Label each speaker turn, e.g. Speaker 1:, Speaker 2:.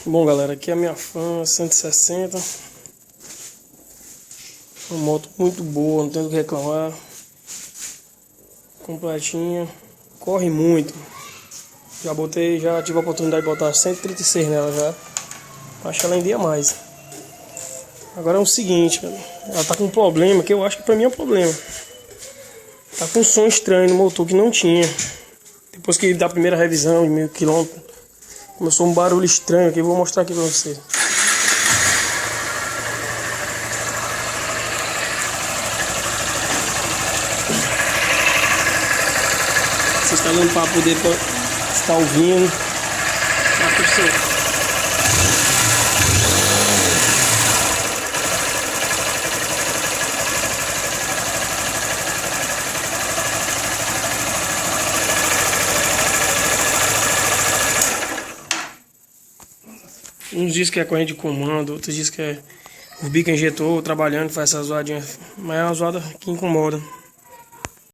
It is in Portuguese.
Speaker 1: Bom, galera, aqui é a minha Fan 160. Uma moto muito boa, não tenho o que reclamar. Completinha, corre muito. Já tive a oportunidade de botar 136 nela já. Acho ela em dia mais. Agora é o seguinte, ela tá com um problema que eu acho que pra mim é um problema. Tá com um som estranho no motor que não tinha. Depois que da primeira revisão de 1000 km, começou um barulho estranho aqui, eu vou mostrar aqui pra vocês. Você está dando para poder estar ouvindo. Uns dizem que é corrente de comando, outros dizem que é o bico injetor trabalhando, faz essa zoadinha. Mas é uma zoada que incomoda.